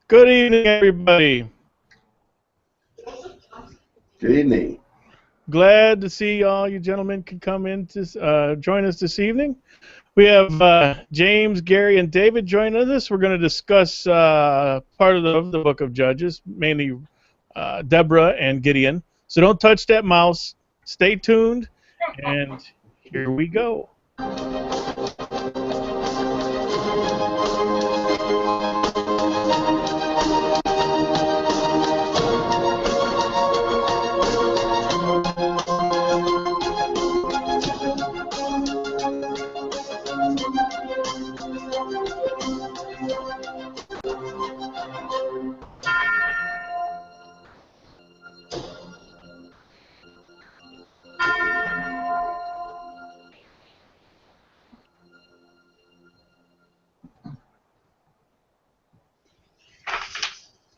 Good evening, everybody. Good evening. Glad to see all you gentlemen can come in to join us this evening. We have James, Gary, and David joining us. We're going to discuss part of the book of Judges, mainly Deborah and Gideon. So don't touch that mouse. Stay tuned, and here we go.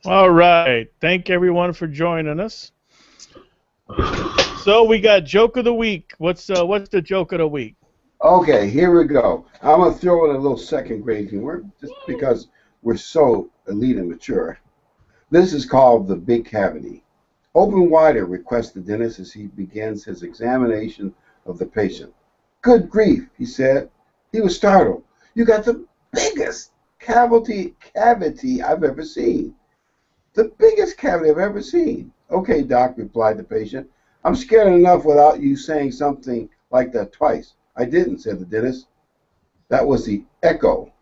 All right. Thank everyone for joining us. So we got joke of the week. What's the joke of the week? Okay, here we go. I'm going to throw in a little second grade humor just because we're so elite and mature. This is called the big cavity. Open wider, requests the dentist as he begins his examination of the patient. Good grief, he said. He was startled. You got the biggest cavity I've ever seen. The biggest cavity I've ever seen. Okay, doc, replied the patient. I'm scared enough without you saying something like that twice. I didn't, said the dentist. That was the echo.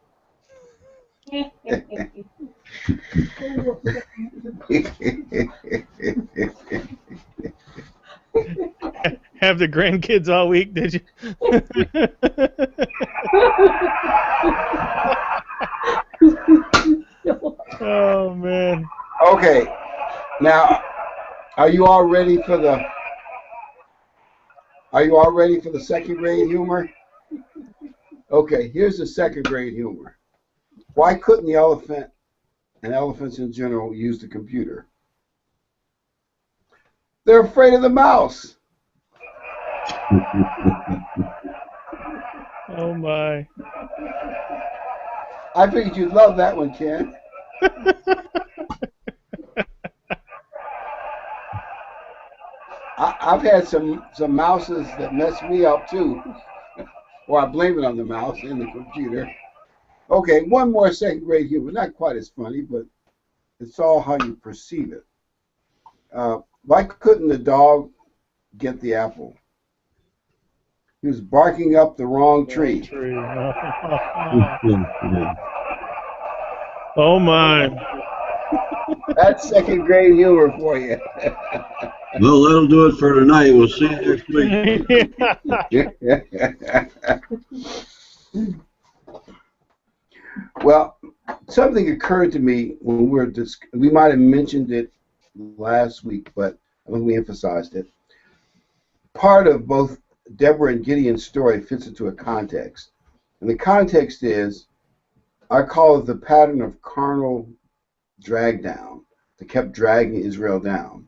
Have the grandkids all week, did you? Oh man. Okay, now are you all ready for the second grade humor? Okay, here's the second grade humor. Why couldn't the elephant and elephants in general use the computer? They're afraid of the mouse. Oh my. I figured you'd love that one, Ken. I've had some mouses that mess me up too. Or I blame it on the mouse and the computer. Okay, one more second grade humor. Not quite as funny, but it's all how you perceive it. Why couldn't the dog get the apple? He was barking up the wrong tree. Oh my. That's second grade humor for you. Well, that'll do it for tonight. We'll see you next week. Well, something occurred to me when we might have mentioned it last week, but I think we emphasized it. Part of both Deborah and Gideon's story fits into a context. And the context is, I call it the pattern of carnal drag down that kept dragging Israel down.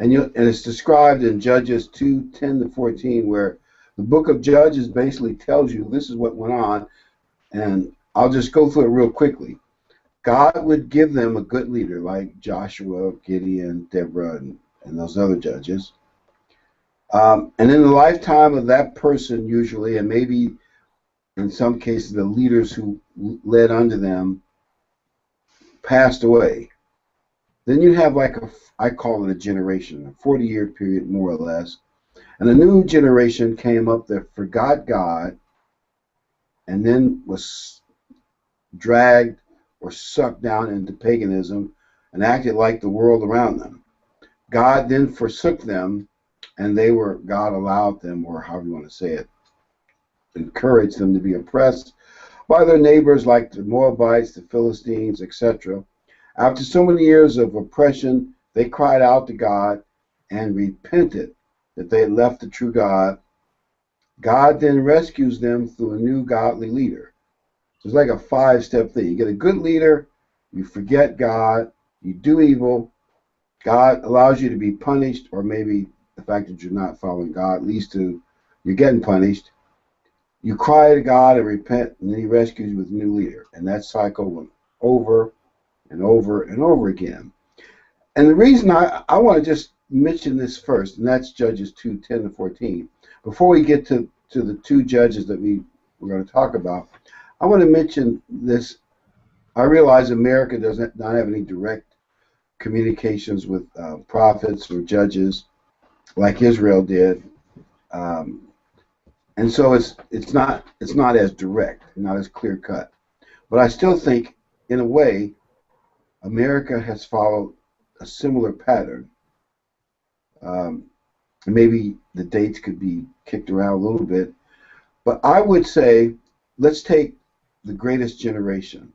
And it's described in Judges 2:10-14, where the book of Judges basically tells you this is what went on. And I'll just go through it real quickly. God would give them a good leader like Joshua, Gideon, Deborah, and those other judges. And in the lifetime of that person, usually, and maybe in some cases the leaders who led under them passed away. Then you have I call it a generation, a 40-year period more or less. And a new generation came up that forgot God and then was dragged or sucked down into paganism and acted like the world around them. God then forsook them, and God allowed them, or however you want to say it, encouraged them to be oppressed by their neighbors like the Moabites, the Philistines, etc. After so many years of oppression, they cried out to God and repented that they had left the true God. God then rescues them through a new godly leader. So it's like a 5-step thing. You get a good leader, you forget God, you do evil, God allows you to be punished, or maybe the fact that you're not following God leads to you're getting punished. You cry to God and repent, and then He rescues you with a new leader. And that cycle went over and over and over again. And the reason I want to just mention this first, and that's Judges 2:10-14. Before we get to the two judges that we're going to talk about, I want to mention this. I realize America does not have any direct communications with prophets or judges like Israel did, and so it's not as direct, not as clear cut. But I still think, in a way, America has followed a similar pattern. Maybe the dates could be kicked around a little bit, but I would say let's take the Greatest Generation,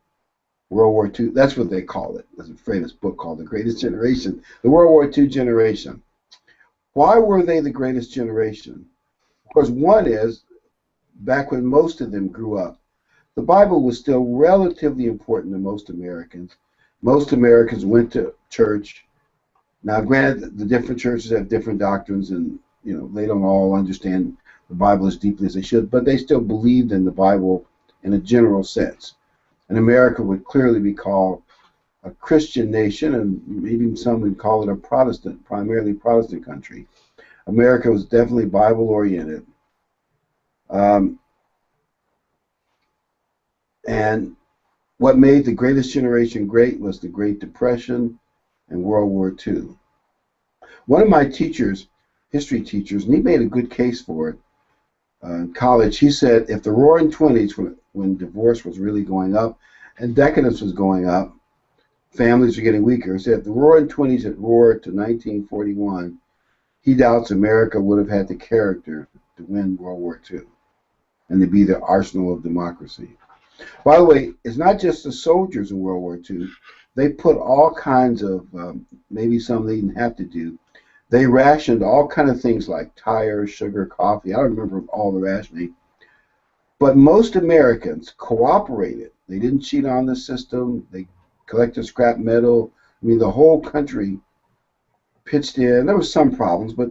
World War II. That's what they call it. There's a famous book called The Greatest Generation, the World War II generation. Why were they the greatest generation? Because one is, back when most of them grew up, the Bible was still relatively important to most Americans. Most Americans went to church. Now, granted, the different churches have different doctrines, and they don't all understand the Bible as deeply as they should, but they still believed in the Bible in a general sense. And America would clearly be called a Christian nation, and maybe some would call it a Protestant, primarily Protestant country. America was definitely Bible-oriented. And what made the Greatest Generation great was the Great Depression and World War II. One of my teachers, history teachers, and he made a good case for it in college, he said if the Roaring Twenties, when divorce was really going up and decadence was going up, families were getting weaker, he said if the Roaring Twenties had roared to 1941, he doubts America would have had the character to win World War II and to be the arsenal of democracy. By the way, it's not just the soldiers in World War II. They put all kinds of, maybe some they didn't have to do, they rationed all kinds of things like tires, sugar, coffee. I don't remember all the rationing. But most Americans cooperated. They didn't cheat on the system. They collected scrap metal. I mean, the whole country pitched in. There were some problems, but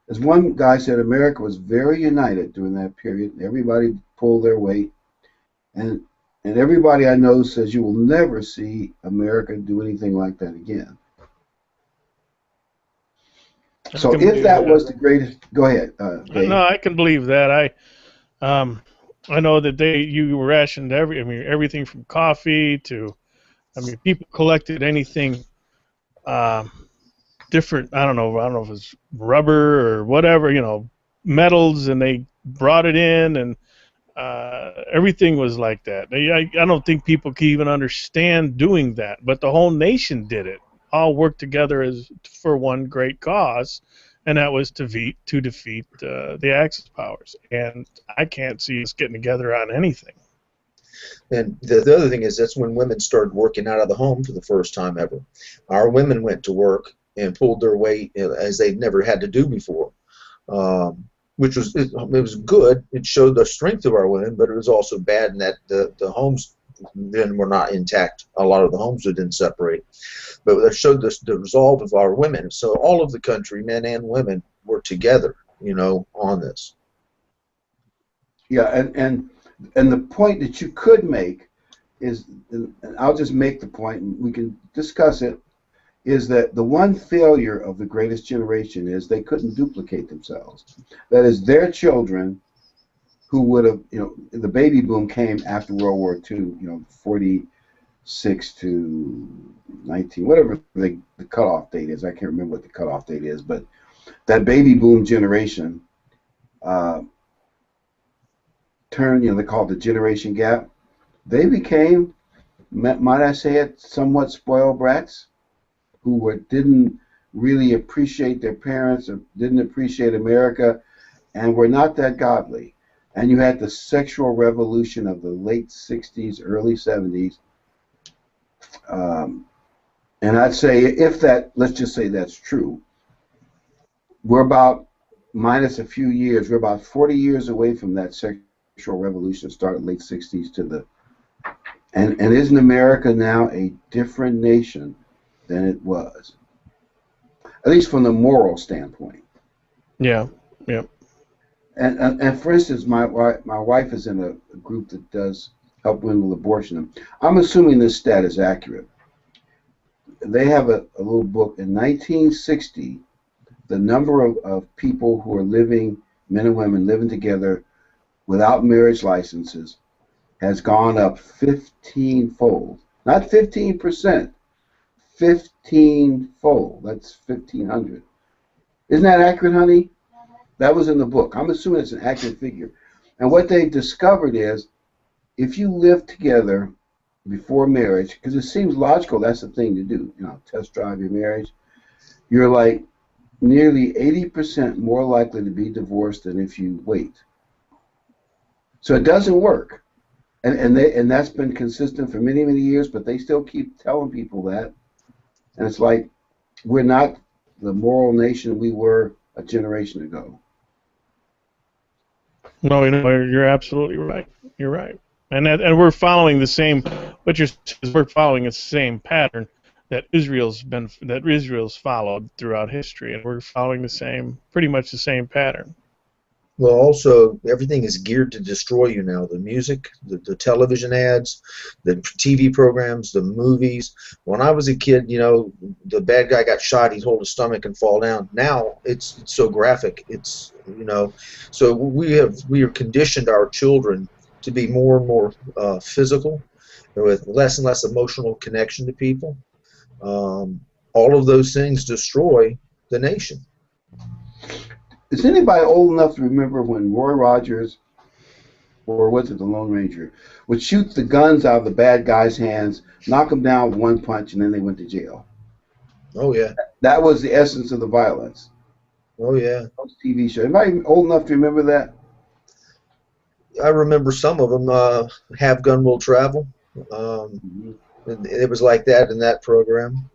as one guy said, America was very united during that period. Everybody pulled their weight. And everybody I know says you will never see America do anything like that again. So if that was the greatest, go ahead, Dave. No, I can believe that. I know that you rationed everything from coffee to, people collected anything different. I don't know if it's rubber or whatever, metals, and they brought it in, and everything was like that. I don't think people can even understand doing that, but the whole nation did it. All worked together for one great cause, and that was to defeat the Axis powers. And I can't see us getting together on anything. And the other thing is that's when women started working out of the home for the first time ever. Our women went to work and pulled their weight as they'd never had to do before, which was it was good. It showed the strength of our women, but it was also bad in that the homes then were not intact. A lot of the homes didn't separate, but it showed the resolve of our women. So all of the country, men and women, were together, on this. Yeah, and the point that you could make is, and I'll just make the point, and we can discuss it, is that the one failure of the Greatest Generation is they couldn't duplicate themselves. That is, their children who would have, the baby boom came after World War II, 46 to 19, whatever the cutoff date is. I can't remember what the cutoff date is, but that baby boom generation turned, they call it the generation gap. They became, might I say it, somewhat spoiled brats who didn't really appreciate their parents or didn't appreciate America and were not that godly. And you had the sexual revolution of the late 60s, early 70s. And I'd say let's just say that's true, we're about, minus a few years, we're about 40 years away from that sexual revolution that started late 60s and isn't America now a different nation than it was? At least from the moral standpoint. Yeah. And for instance, my wife is in a group that does help women with abortion. I'm assuming this stat is accurate. they have a little book. In 1960, the number of people who are living, men and women living together without marriage licenses, has gone up 15-fold. Not 15%, 15-fold. That's 1,500. Isn't that accurate, honey? That was in the book. I'm assuming it's an accurate figure. And what they've discovered is if you live together before marriage, because it seems logical that's the thing to do, test drive your marriage, you're like nearly 80% more likely to be divorced than if you wait. So it doesn't work. And that's been consistent for many, many years, but they still keep telling people that. And it's like we're not the moral nation we were a generation ago. No, you're absolutely right. You're right, and we're following the same. What you're saying is we're following the same pattern that Israel's followed throughout history, and we're following pretty much the same pattern. Well, also, everything is geared to destroy you now. The music, the television ads, the TV programs, the movies. When I was a kid, the bad guy got shot, he'd hold his stomach and fall down. Now, it's so graphic. So we are conditioned our children to be more and more physical, with less and less emotional connection to people. All of those things destroy the nation. Is anybody old enough to remember when Roy Rogers, or was it the Lone Ranger, would shoot the guns out of the bad guy's hands, knock them down with one punch, and then they went to jail? Oh, yeah. That was the essence of the violence. Oh, yeah. Those TV shows. Anybody old enough to remember that? I remember some of them. Have Gun Will Travel. It was like that in that program.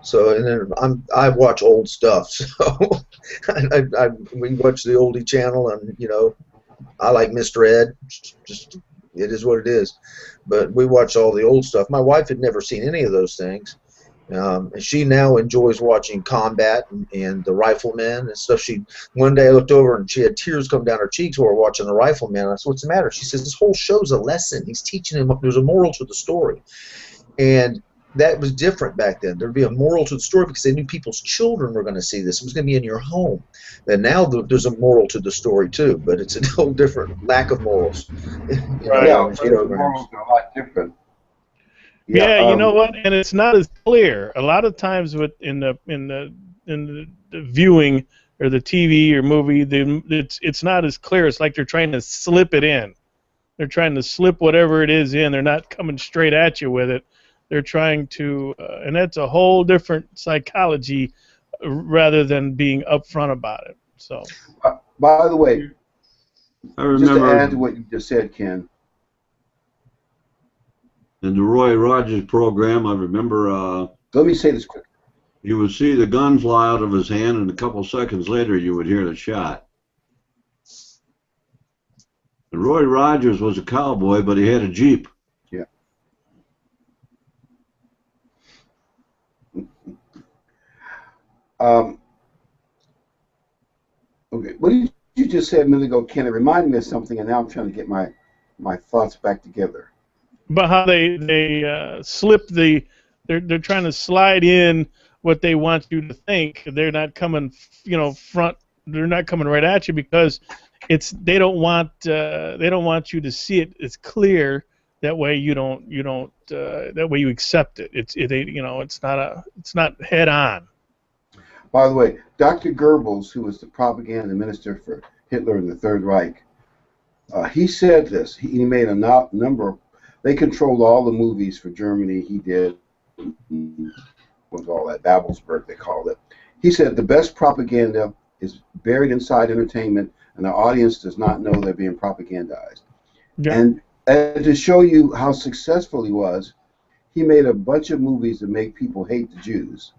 So, and then I watch old stuff. So we watch the oldie channel, and I like Mr. Ed. Just it is what it is. But we watch all the old stuff. My wife had never seen any of those things. And she now enjoys watching combat and the Rifleman and stuff. One day I looked over and she had tears come down her cheeks while we were watching the Rifleman. I said, "What's the matter?" She says, "This whole show's a lesson. He's teaching him. There's a moral to the story." And that was different back then. There'd be a moral to the story because they knew people's children were going to see this. It was going to be in your home. And now there's a moral to the story too, but it's a whole different lack of morals. Right. Yeah, the morals are a lot different. Yeah, you know what? And it's not as clear. A lot of times in the viewing or the TV or movie, it's not as clear. It's like they're trying to slip it in. They're trying to slip whatever it is in. They're not coming straight at you with it. They're trying to, and that's a whole different psychology rather than being upfront about it. So, by the way, I remember, just to add to what you just said, Ken. In the Roy Rogers program, I remember. Let me say this quick. You would see the gun fly out of his hand, and a couple seconds later, you would hear the shot. And Roy Rogers was a cowboy, but he had a Jeep. Yeah. Okay. What did you just say a minute ago, Ken? It reminded me of something, and now I'm trying to get my thoughts back together. About how they slip they're trying to slide in what they want you to think. They're not coming, front. They're not coming right at you because they don't want you to see it. It's clear. That way you don't that way you accept it. It's not head on. By the way, Dr. Goebbels, who was the propaganda minister for Hitler in the Third Reich, he said this. He made a number. They controlled all the movies for Germany. He did. With all that Babelsberg, they called it. He said the best propaganda is buried inside entertainment, and the audience does not know they're being propagandized. Yeah. And to show you how successful he was, he made a bunch of movies that make people hate the Jews.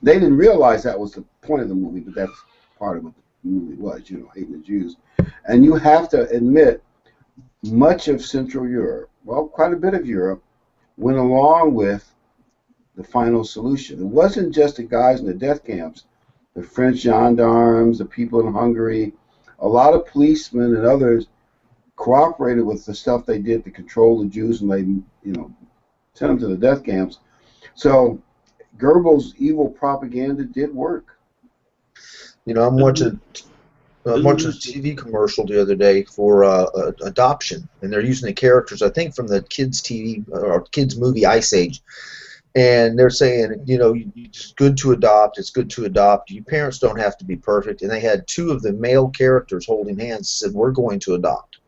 They didn't realize that was the point of the movie, but that's part of what the movie was, hating the Jews. And you have to admit, much of Central Europe, well, quite a bit of Europe, went along with the final solution. It wasn't just the guys in the death camps, the French gendarmes, the people in Hungary, a lot of policemen and others cooperated with the stuff they did to control the Jews, and they, sent them to the death camps. So Goebbels' evil propaganda did work. You know, I'm watching a TV commercial the other day for adoption, and they're using the characters, I think, from the kids' TV or kids' movie Ice Age, and they're saying, you know, it's good to adopt. It's good to adopt. You parents don't have to be perfect. And they had two of the male characters holding hands, said, "We're going to adopt,"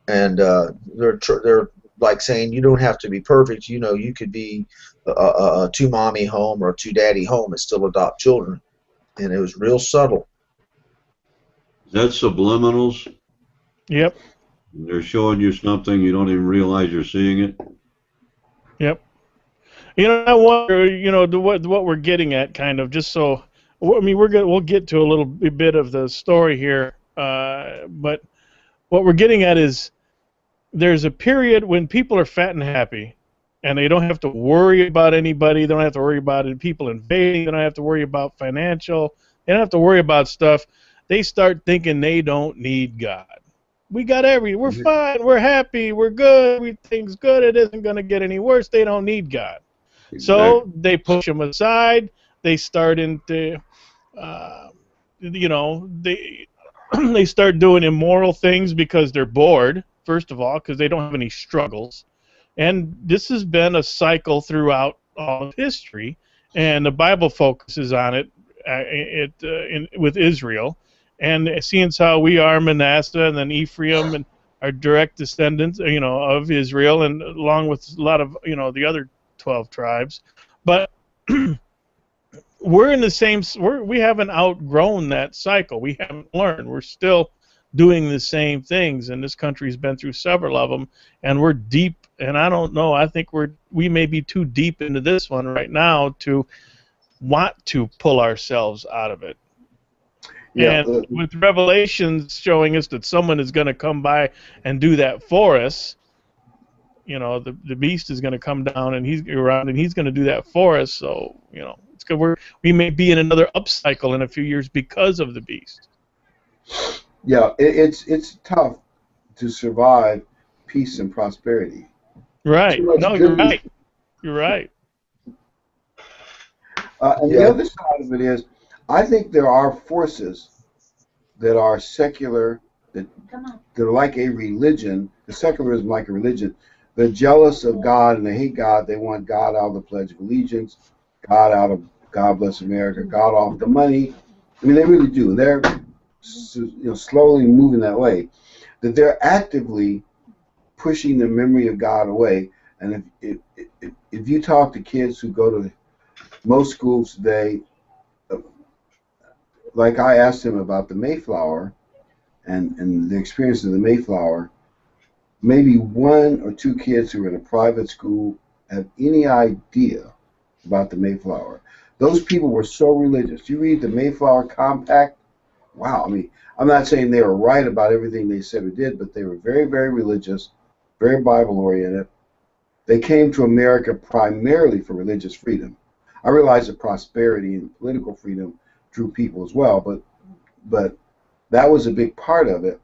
and they're like saying, you don't have to be perfect. You know, you could be a two mommy home or a two daddy home and still adopt children, and it was real subtle. Is that subliminals? Yep. They're showing you something you don't even realize you're seeing it. Yep. You know, I wonder, you know, what we're getting at, kind of, just so. I mean, we'll get to a little bit of the story here, but what we're getting at is there's a period when people are fat and happy, and they don't have to worry about anybody. They don't have to worry about people invading. They don't have to worry about financial. They don't have to worry about stuff. They start thinking they don't need God. We're fine, we're happy, we're good, everything's good, it isn't going to get any worse. They don't need God. Exactly. So they push him aside. They start into, you know, they start doing immoral things because they're bored, first of all, because they don't have any struggles. And this has been a cycle throughout all of history, and the Bible focuses on it with Israel. And seeing how we are Manasseh and then Ephraim and our direct descendants, you know, of Israel, and along with a lot of, you know, the other 12 tribes. But we're in the same, we haven't outgrown that cycle. We haven't learned. We're still doing the same things, and this country's been through several of them, and we're deep, and I don't know, I think we may be too deep into this one right now to want to pull ourselves out of it. Yeah, and with Revelations showing us that someone is going to come by and do that for us, you know, the beast is going to come down and he's around and he's going to do that for us. So, you know, it's good. We may be in another upcycle in a few years because of the beast. Yeah, it's tough to survive peace and prosperity. Right. No, you're right. You're right. And the other side of it is, I think there are forces that are secular, that are like a religion. The secularism like a religion. They're jealous of God and they hate God. They want God out of the Pledge of Allegiance, God out of God Bless America, God off the money. I mean, they really do. They're, you know, slowly moving that way. That they're actively pushing the memory of God away. And if you talk to kids who go to most schools today, like I asked them about the Mayflower and the experience of the Mayflower, maybe one or two kids who are in a private school have any idea about the Mayflower. Those people were so religious. You read the Mayflower Compact, wow, I mean, I'm not saying they were right about everything they said or did, but they were very, very religious, very Bible-oriented. They came to America primarily for religious freedom. I realize that prosperity and political freedom drew people as well, but that was a big part of it.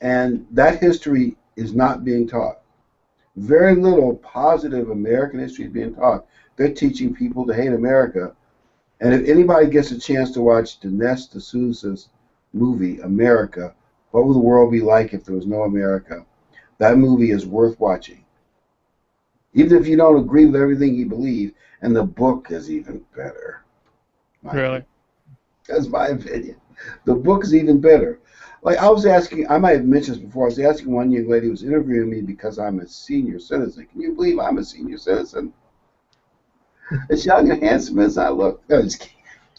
And that history is not being taught. Very little positive American history is being taught. They're teaching people to hate America. And if anybody gets a chance to watch Dinesh D'Souza's movie, America, What Would the World Be Like If There Was No America? That movie is worth watching. Even if you don't agree with everything he believes, and the book is even better. Really? That's my opinion. The book is even better. Like I was asking, I might have mentioned this before, I was asking one young lady who was interviewing me because I'm a senior citizen. Can you believe I'm a senior citizen? As young and handsome as I look. No, just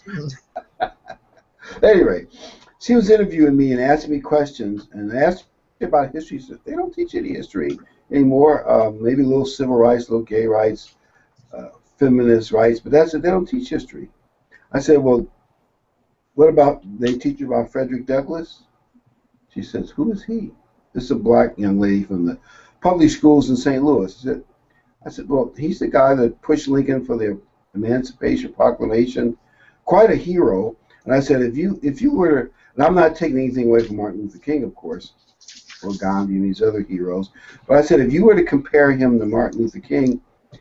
kidding. Anyway, she was interviewing me and asking me questions, and I asked her about history. She said, they don't teach any history anymore. Maybe a little civil rights, a little gay rights, feminist rights, but that's it. They don't teach history. I said, well, what about, they teach you about Frederick Douglass? She says, who is he? This is a black young lady from the public schools in St. Louis. I said, well, he's the guy that pushed Lincoln for the Emancipation Proclamation. Quite a hero. And I said, if you were to, and I'm not taking anything away from Martin Luther King, of course, or Gandhi and these other heroes, but I said, if you were to compare him to Martin Luther King,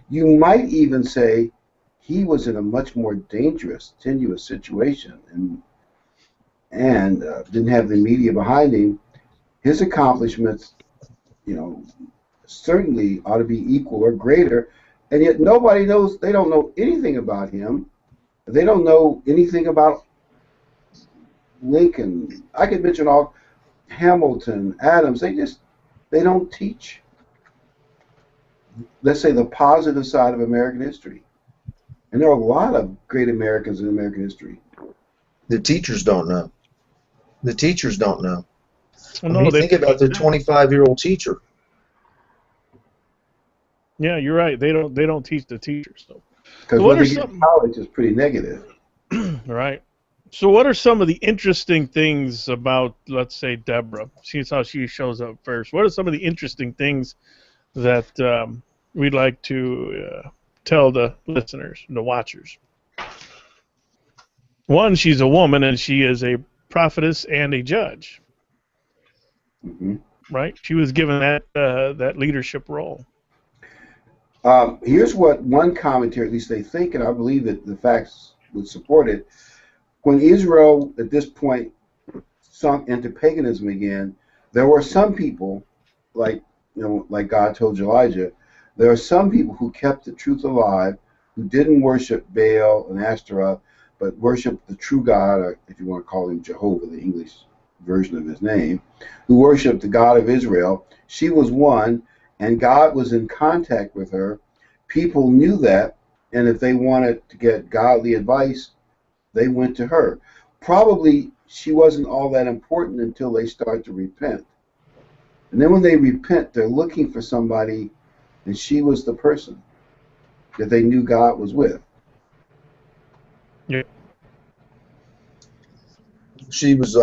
You might even say he was in a much more dangerous, tenuous situation, and didn't have the media behind him. His accomplishments, you know, certainly ought to be equal or greater, and yet nobody knows. They don't know anything about him. They don't know anything about Lincoln. I could mention all Hamilton, Adams. They don't teach, let's say, the positive side of American history. And there are a lot of great Americans in American history. The teachers don't know. The teachers don't know. Well, I mean, no, you think about the 25-year-old teacher. Yeah, you're right. They don't teach the teachers. Because So what they get in college is pretty negative. right. So what are some of the interesting things about, let's say, Deborah? Seeing how she shows up first. What are some of the interesting things that we'd like to tell the listeners, the watchers? One, she's a woman, and she is a prophetess and a judge. Mm-hmm. Right? She was given that leadership role. Here's what one commentary, at least they think, and I believe that the facts would support it. When Israel, at this point, sunk into paganism again, there were some people, like God told Elijah, there are some people who kept the truth alive, who didn't worship Baal and Ashtoreth, but worshiped the true God, or if you want to call him Jehovah, the English version of his name, who worshiped the God of Israel. She was one, and God was in contact with her. People knew that, and if they wanted to get godly advice, they went to her. Probably she wasn't all that important until they start to repent. And then when they repent, they're looking for somebody, and she was the person that they knew God was with. Yeah. She was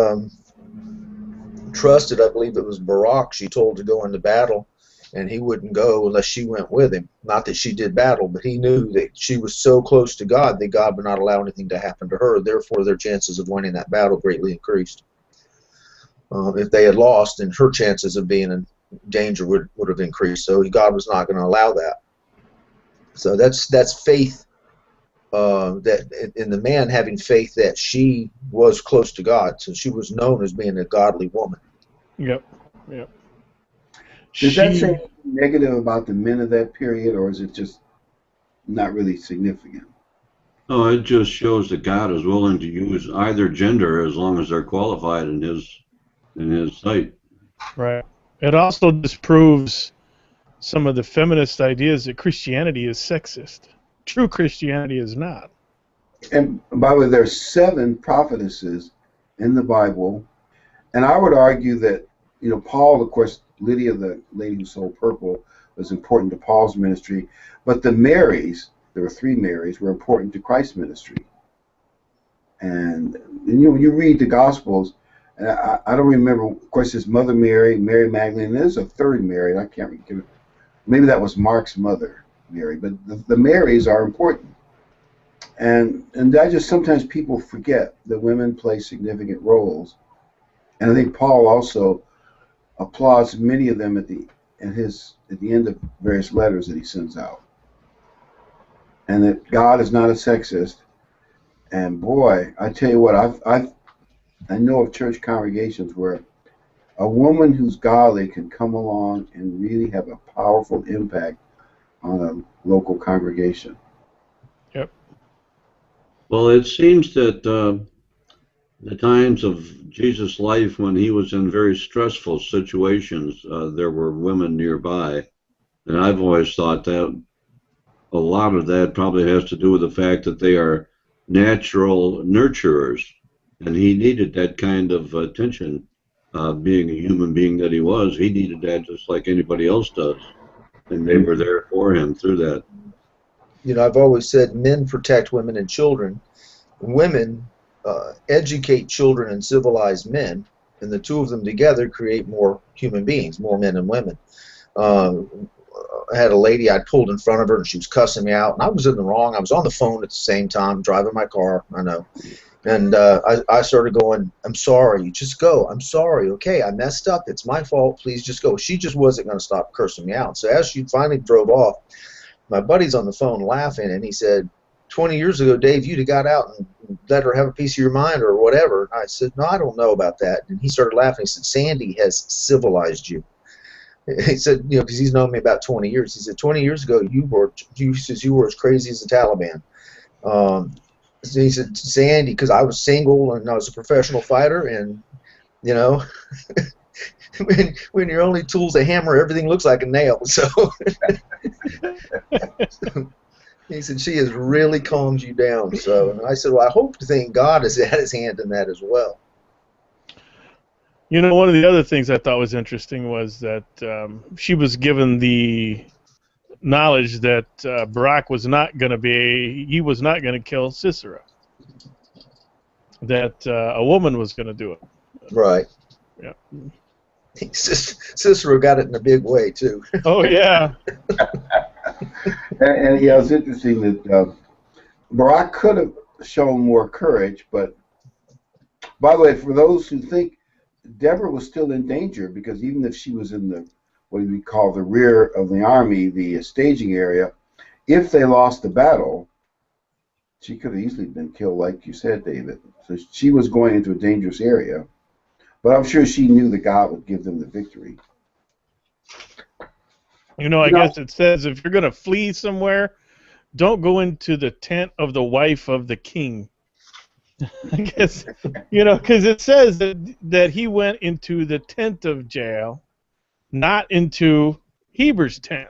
trusted. I believe it was Barak she told to go into battle, and he wouldn't go unless she went with him. Not that she did battle, but he knew that she was so close to God that God would not allow anything to happen to her. Therefore, their chances of winning that battle greatly increased. If they had lost, then her chances of being in danger would have increased. So God was not going to allow that. So that's faith. That in the man having faith that she was close to God, so she was known as being a godly woman. Yep. Does that say anything negative about the men of that period, or is it just not really significant? No, it just shows that God is willing to use either gender as long as they're qualified in His sight. Right. It also disproves some of the feminist ideas that Christianity is sexist. True Christianity is not. And by the way, there are 7 prophetesses in the Bible, and I would argue that, Paul, of course, Lydia, the lady who sold purple, was important to Paul's ministry, but the Marys, there were 3 Marys, were important to Christ's ministry. And you read the Gospels, and I don't remember, of course, his mother Mary, Mary Magdalene, and there's a 3rd Mary, and I can't remember, maybe that was Mark's mother, Mary, but the Marys are important. And I just, sometimes people forget that women play significant roles. And I think Paul also applauds many of them at the end of various letters that he sends out. And that God is not a sexist. And boy, I tell you what, I know of church congregations where a woman who's godly can come along and really have a powerful impact on a local congregation. Yep. Well, it seems that the times of Jesus' life when he was in very stressful situations, there were women nearby. And I've always thought that a lot of that probably has to do with the fact that they are natural nurturers. And he needed that kind of attention, being a human being that he was. He needed that just like anybody else does. And they were there for him through that. I've always said men protect women and children. Women educate children and civilize men, and the 2 of them together create more human beings, more men and women. I had a lady, I pulled in front of her, and she was cussing me out, and I was in the wrong. I was on the phone at the same time, driving my car, I know. And I started going, I'm sorry, just go. I'm sorry, okay, I messed up. It's my fault. Please just go. She just wasn't going to stop cursing me out. So as she finally drove off, my buddy's on the phone laughing, and he said, 20 years ago, Dave, you'd have got out and let her have a piece of your mind or whatever. And I said, no, I don't know about that. And he started laughing. He said, Sandy has civilized you. He said, you know, because he's known me about 20 years. He said, 20 years ago, you were as crazy as the Taliban. So he said, Sandy, because I was single and I was a professional fighter, and, you know, when your only tool's a hammer, everything looks like a nail. So he said, she has really calmed you down. So, and I said, well, I hope to think God has had his hand in that as well. You know, one of the other things I thought was interesting was that she was given the knowledge that Barak was not going to kill Sisera. That a woman was going to do it. Right. Yeah. Sisera got it in a big way, too. Oh, yeah. And yeah, it's interesting that Barak could have shown more courage, but by the way, for those who think Deborah was still in danger, because even if she was in the what we call the rear of the army, the staging area, if they lost the battle, she could have easily been killed, like you said, David. So she was going into a dangerous area, but I'm sure she knew that God would give them the victory. You know, I guess it says if you're going to flee somewhere, don't go into the tent of the wife of the king. I guess, you know, because it says that he went into the tent of Jael, not into Heber's tent.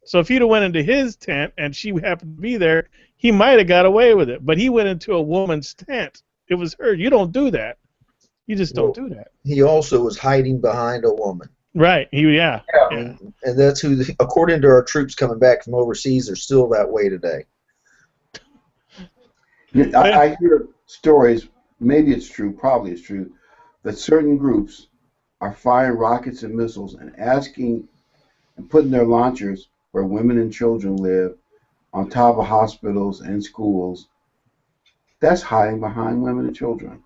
So if he'd have went into his tent and she happened to be there, he might have got away with it. But he went into a woman's tent. It was her. You don't do that. You just don't do that. He also was hiding behind a woman. Right. Yeah. And that's who, according to our troops coming back from overseas, they're still that way today. I hear stories, maybe it's true, probably it's true, that certain groups are firing rockets and missiles and asking and putting their launchers where women and children live, on top of hospitals and schools. That's hiding behind women and children.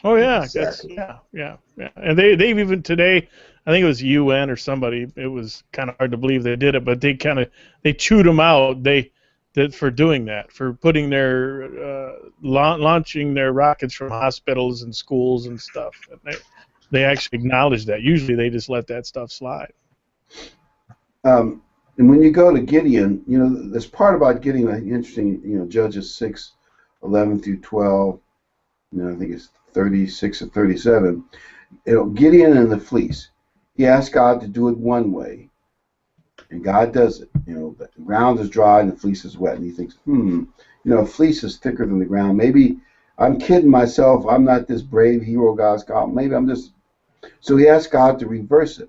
Oh yeah, Exactly. yeah. And they've even today, I think it was UN or somebody. It was kind of hard to believe they did it, but they chewed them out. For doing that, for putting their launching their rockets from hospitals and schools and stuff. And they actually acknowledged that. Usually they just let that stuff slide. And when you go to Gideon, you know, there's part about Gideon, I think, interesting, you know, Judges 6:11 through 12, you know, I think it's 36 or 37. You know, Gideon and the fleece. He asked God to do it one way, and God does it. You know, the ground is dry and the fleece is wet, and he thinks, you know, fleece is thicker than the ground. Maybe I'm kidding myself. I'm not this brave hero God's got. Maybe I'm just. So he asked God to reverse it.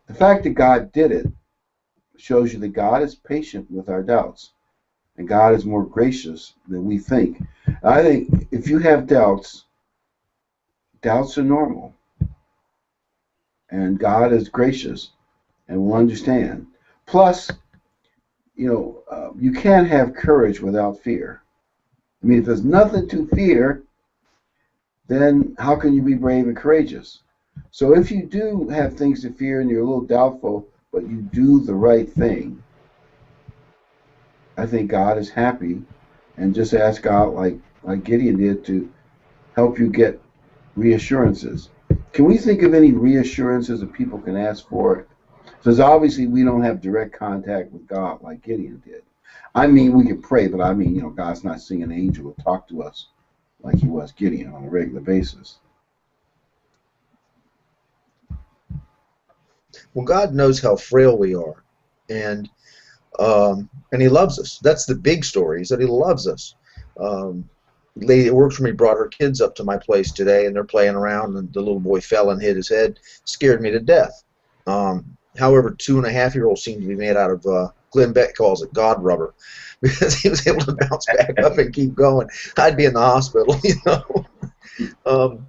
The fact that God did it shows you that God is patient with our doubts, and God is more gracious than we think. I think if you have doubts, doubts are normal, and God is gracious and will understand. Plus, you know, you can't have courage without fear. I mean, if there's nothing to fear, then how can you be brave and courageous? So if you do have things to fear and you're a little doubtful, but you do the right thing, I think God is happy, and just ask God, like Gideon did, to help you get reassurances. Can we think of any reassurances that people can ask for? Because obviously we don't have direct contact with God like Gideon did. I mean, we can pray, but I mean, you know, God's not seeing an angel to talk to us like he was Gideon on a regular basis. Well, God knows how frail we are, and he loves us. That's the big story, is that he loves us. The lady that works for me brought her kids up to my place today, and they're playing around, and the little boy fell and hit his head. Scared me to death. However, 2.5-year-olds seem to be made out of, Glenn Beck calls it God rubber, because he was able to bounce back up and keep going. I'd be in the hospital, you know.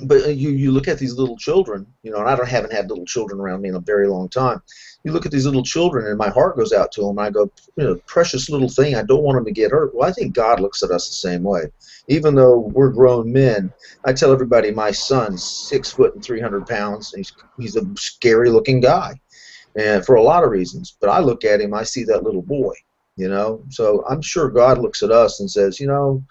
But you look at these little children, you know, and I haven't had little children around me in a very long time. You look at these little children, and my heart goes out to them. And I go, you know, precious little thing. I don't want them to get hurt. Well, I think God looks at us the same way. Even though we're grown men, I tell everybody my son's 6 foot and 300 pounds. He's a scary looking guy, and for a lot of reasons. But I look at him, I see that little boy, you know. So I'm sure God looks at us and says, you know,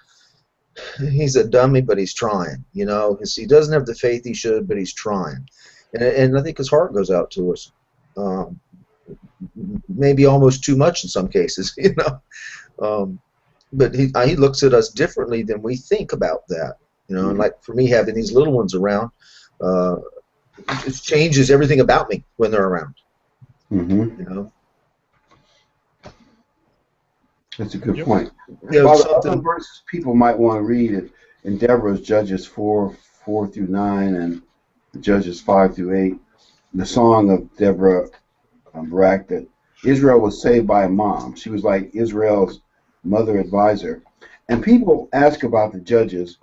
he's a dummy, but he's trying. You know, he doesn't have the faith he should, but he's trying. And I think his heart goes out to us. Maybe almost too much in some cases, you know. But he looks at us differently than we think about that, you know. And like for me, having these little ones around, it changes everything about me when they're around. You know. That's a good point. Yeah, Well, the other verses people might want to read it in Deborah's Judges 4:4-9, and Judges 5-8. The song of Deborah Barak, that Israel was saved by a mom. She was like Israel's mother advisor. And people ask about the judges.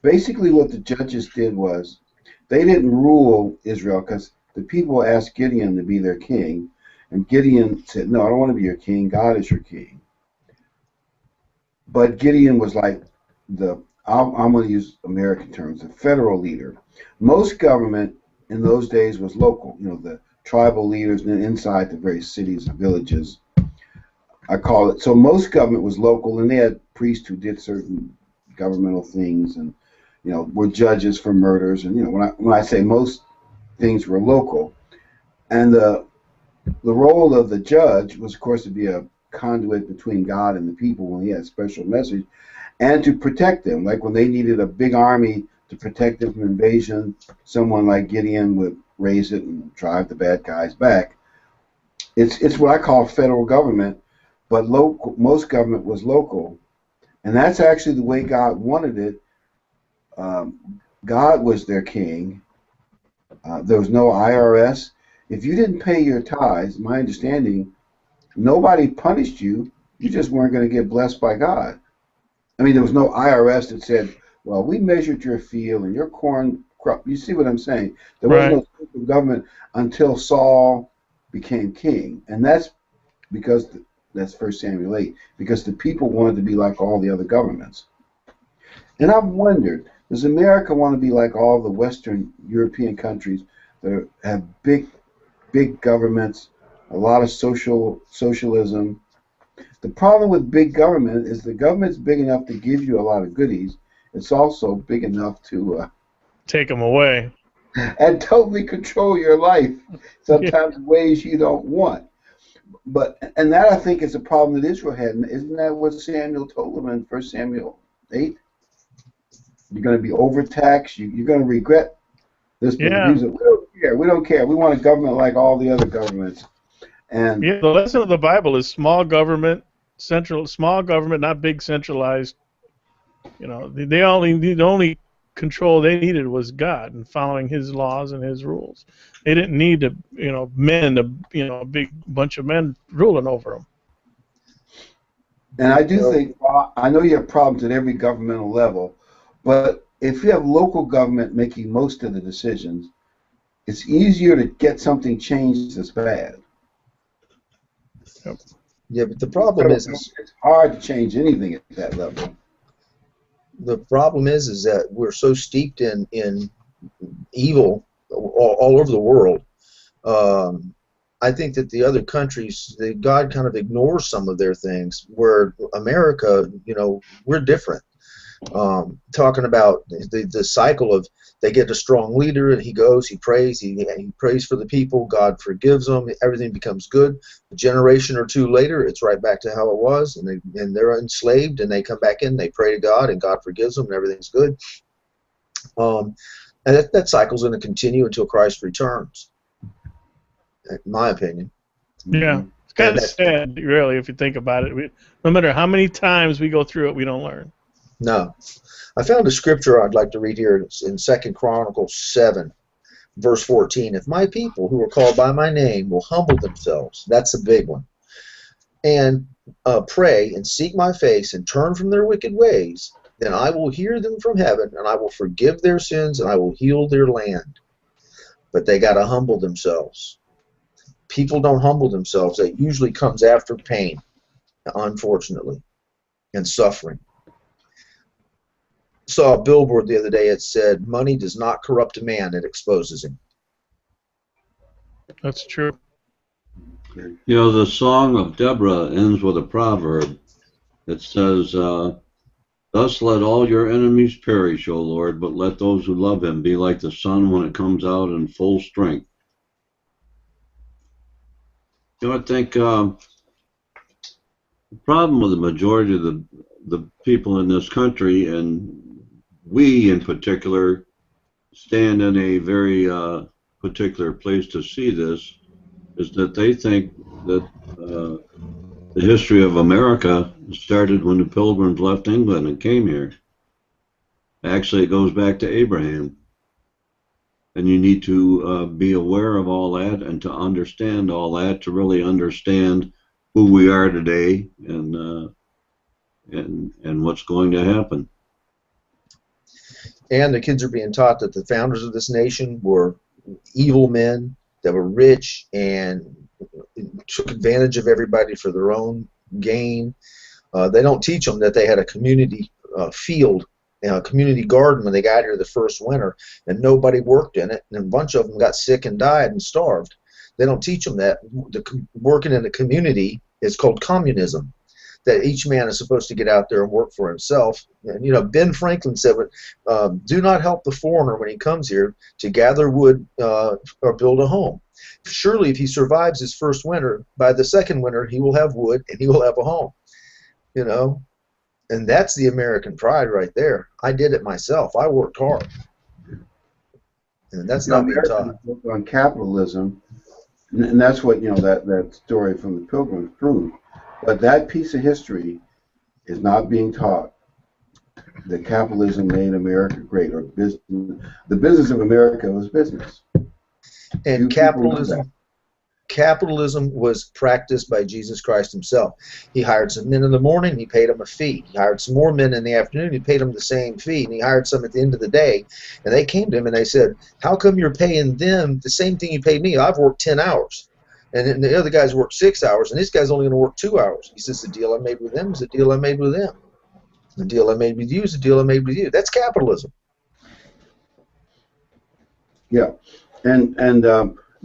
Basically what the judges did was they didn't rule Israel because the people asked Gideon to be their king. And Gideon said, no, I don't want to be your king. God is your king. But Gideon was like I'm going to use American terms, the federal leader. Most government in those days was local. You know, the tribal leaders and then inside the various cities and villages. I call it. So most government was local, and they had priests who did certain governmental things, and you know, were judges for murders. And you know, when I say most things were local, and the role of the judge was, of course, to be a conduit between God and the people when he had a special message, and to protect them. Like when they needed a big army to protect them from invasion, someone like Gideon would raise it and drive the bad guys back. It's what I call federal government, but local. Most government was local, and that's actually the way God wanted it. God was their king. There was no IRS. If you didn't pay your tithes, my understanding, nobody punished you. You just weren't going to get blessed by God. I mean, there was no IRS that said, well, we measured your field and your corn crop. You see what I'm saying? There was no central government until Saul became king. And that's because, that's 1 Samuel 8, because the people wanted to be like all the other governments. And I've wondered, does America want to be like all the Western European countries that have big governments, a lot of socialism? The problem with big government is the government's big enough to give you a lot of goodies. It's also big enough to take them away and totally control your life, sometimes in ways you don't want. And that, I think, is a problem that Israel had. Isn't that what Samuel told them in 1 Samuel 8? You're going to be overtaxed. You're going to regret this. Yeah. We don't care. We don't care. We want a government like all the other governments. And yeah, the lesson of the Bible is small government, small government, not big centralized. You know, the only control they needed was God and following His laws and His rules. They didn't need to, a big bunch of men ruling over them. And I do think, I know you have problems at every governmental level, but if you have local government making most of the decisions, it's easier to get something changed that's bad. Yep. Yeah, but the problem is it's hard to change anything at that level. The problem is that we're so steeped in evil all over the world. I think that the other countries, God kind of ignores some of their things, where America, you know, we're different. Talking about the cycle of, they get a strong leader, and he goes, he prays, he prays for the people, God forgives them, everything becomes good. A generation or two later, it's right back to how it was, and they're enslaved, and they come back in, they pray to God, and God forgives them, and everything's good. And that cycle's going to continue until Christ returns, in my opinion. Yeah, it's kind of sad, really, if you think about it. No matter how many times we go through it, we don't learn. No. I found a scripture I'd like to read here in 2 Chronicles 7, verse 14. If my people who are called by my name will humble themselves, that's a big one, and pray and seek my face and turn from their wicked ways, then I will hear them from heaven, and I will forgive their sins, and I will heal their land. But they got to humble themselves. People don't humble themselves. That usually comes after pain, unfortunately, and suffering. Saw a billboard the other day. It said, money does not corrupt a man, it exposes him. That's true. You know, the Song of Deborah ends with a proverb that says, "Thus let all your enemies perish, O Lord, but let those who love him be like the sun when it comes out in full strength." You know, I think the problem with the majority of the people in this country, and we in particular, stand in a very particular place to see this, is that they think that the history of America started when the Pilgrims left England and came here. Actually, it goes back to Abraham. And you need to be aware of all that and to understand all that to really understand who we are today and what's going to happen. And the kids are being taught that the founders of this nation were evil men that were rich and took advantage of everybody for their own gain. They don't teach them that they had a community field, a community garden when they got here the first winter, and nobody worked in it, and a bunch of them got sick and died and starved. They don't teach them that working in a community is called communism, that each man is supposed to get out there and work for himself. And, you know, Ben Franklin said, do not help the foreigner when he comes here to gather wood or build a home. Surely if he survives his first winter, by the second winter he will have wood and he will have a home. You know, and that's the American pride right there. I did it myself. I worked hard. And that's not being taught. On capitalism, and that's what, you know, that story from the Pilgrims proved. But that piece of history is not being taught. That capitalism made America great, or business. The business of America was business. And capitalism was practiced by Jesus Christ himself. He hired some men in the morning, he paid them a fee. He hired some more men in the afternoon, he paid them the same fee. And he hired some at the end of the day. And they came to him and they said, how come you're paying them the same thing you paid me? I've worked 10 hours. And then the other guys worked 6 hours, and this guy's only going to work 2 hours. He says, the deal I made with them is the deal I made with them. The deal I made with you is the deal I made with you. That's capitalism. Yeah. And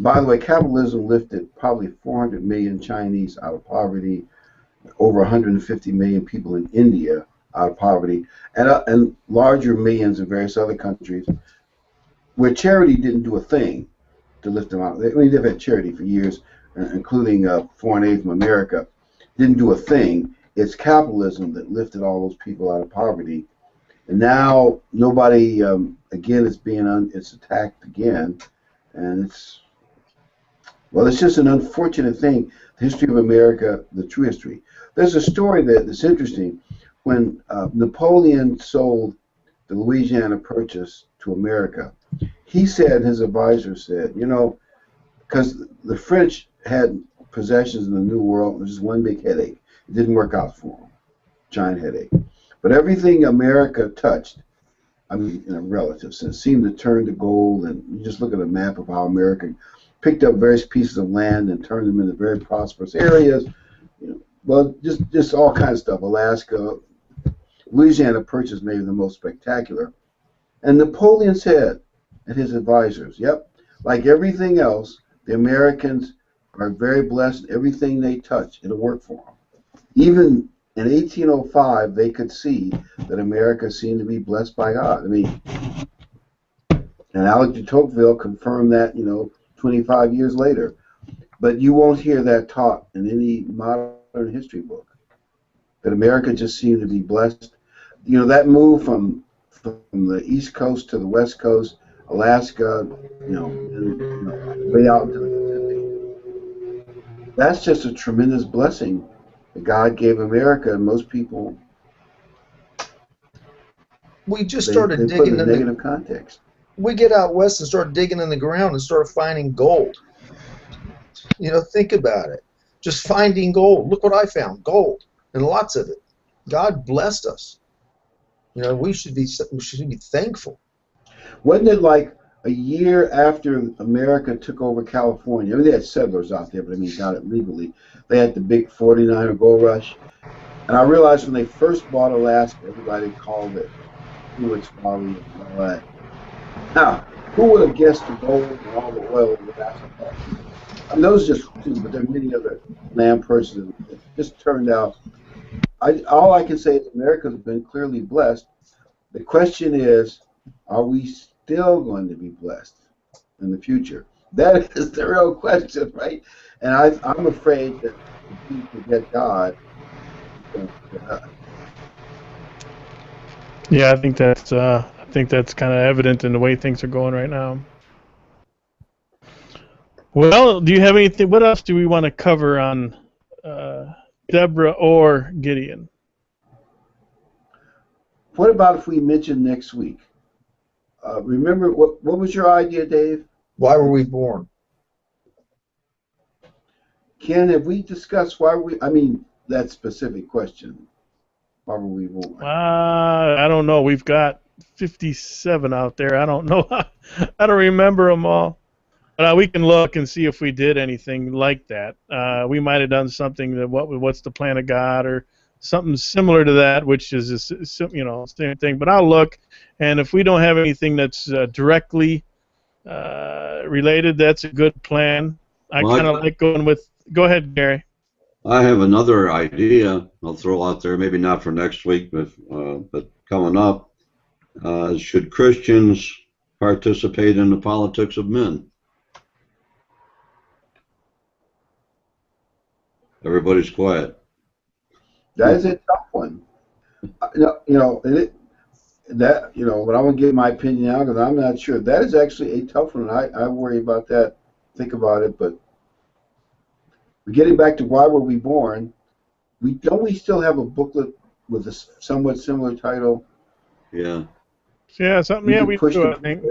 by the way, capitalism lifted probably 400 million Chinese out of poverty, over 150 million people in India out of poverty, and larger millions in various other countries where charity didn't do a thing to lift them out. I mean, they've had charity for years, including foreign aid from America, didn't do a thing. It's capitalism that lifted all those people out of poverty. And now nobody, again, it's attacked again. And it's just an unfortunate thing. The history of America, the true history. There's a story that's interesting. When Napoleon sold the Louisiana Purchase to America, he said, his advisor said, you know, because the French had possessions in the New World, it was just one big headache. It didn't work out for them, giant headache. But everything America touched, I mean, in a relative sense, seemed to turn to gold. And you just look at a map of how America picked up various pieces of land and turned them into very prosperous areas. You know, well, just all kinds of stuff. Alaska, Louisiana Purchase, maybe the most spectacular. And Napoleon said, and his advisors, yep, like everything else, the Americans are very blessed. Everything they touch, it'll work for them. Even in 1805, they could see that America seemed to be blessed by God. I mean, and Alec de Tocqueville confirmed that, you know, 25 years later. But you won't hear that taught in any modern history book, that America just seemed to be blessed. You know, that move from the East Coast to the West Coast, Alaska, you know, way out into the Pacific. That's just a tremendous blessing that God gave America, and most people, we just started they digging put in a negative context. We get out west and start digging in the ground and start finding gold. You know, think about it. Just finding gold. Look what I found, gold, and lots of it. God blessed us. You know, we should be thankful. Wasn't it like a year after America took over California? I mean, they had settlers out there, but I mean, got it legally. They had the big 49er gold rush. And I realized when they first bought Alaska, everybody called it Hewitt's Folly and all that. Now, who would have guessed the gold and all the oil in Alaska? I mean, those are just two, but there are many other lamb persons. It just turned out. All I can say is America's been clearly blessed. The question is, are we still going to be blessed in the future? That is the real question, right? And I'm afraid that if we forget God, we're going to forget us. Yeah, I think that's kind of evident in the way things are going right now. Well, do you have anything? What else do we want to cover on Deborah or Gideon? What about if we mention next week? Remember, what was your idea, Dave? Why were we born? Ken, have we discussed why we? I mean, that specific question. Why were we born? I don't know. We've got 57 out there. I don't know. I don't remember them all. But we can look and see if we did anything like that. We might have done something that what's the plan of God or something similar to that, which is same thing. But I'll look, and if we don't have anything that's directly related, that's a good plan. I Well, kind of like going with. Go ahead, Gary. I have another idea I'll throw out there, maybe not for next week, but coming up. Should Christians participate in the politics of men? Everybody's quiet. That is a tough one. But I want to give my opinion now because I'm not sure. That is actually a tough one. I worry about that, think about it. But getting back to why were we born, we still have a booklet with a somewhat similar title. Yeah. Yeah, something. Yeah, we do. I think.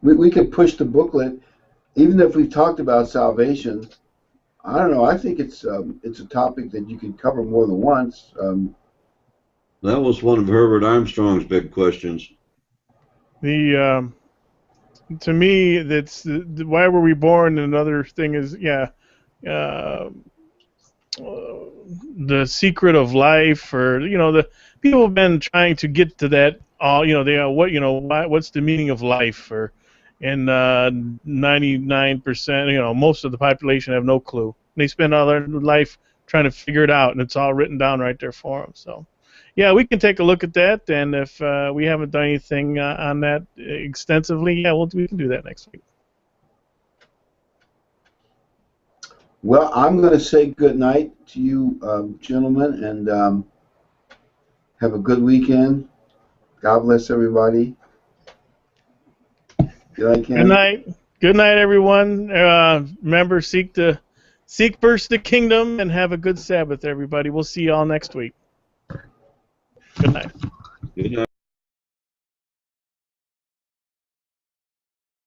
We could push the booklet, even if we've talked about salvation. I don't know. I think it's a topic that you can cover more than once. That was one of Herbert Armstrong's big questions. To me, that's why were we born? Another thing is, the secret of life, or the people have been trying to get to that. What's the meaning of life? And 99%, most of the population have no clue. They spend all their life trying to figure it out, and it's all written down right there for them. So, yeah, we can take a look at that, and if we haven't done anything on that extensively, we can do that next week. Well, I'm going to say good night to you, gentlemen, and have a good weekend. God bless everybody. Good night. Good night, everyone. Remember, seek first the kingdom, and have a good Sabbath, everybody. We'll see you all next week. Good night. Good night.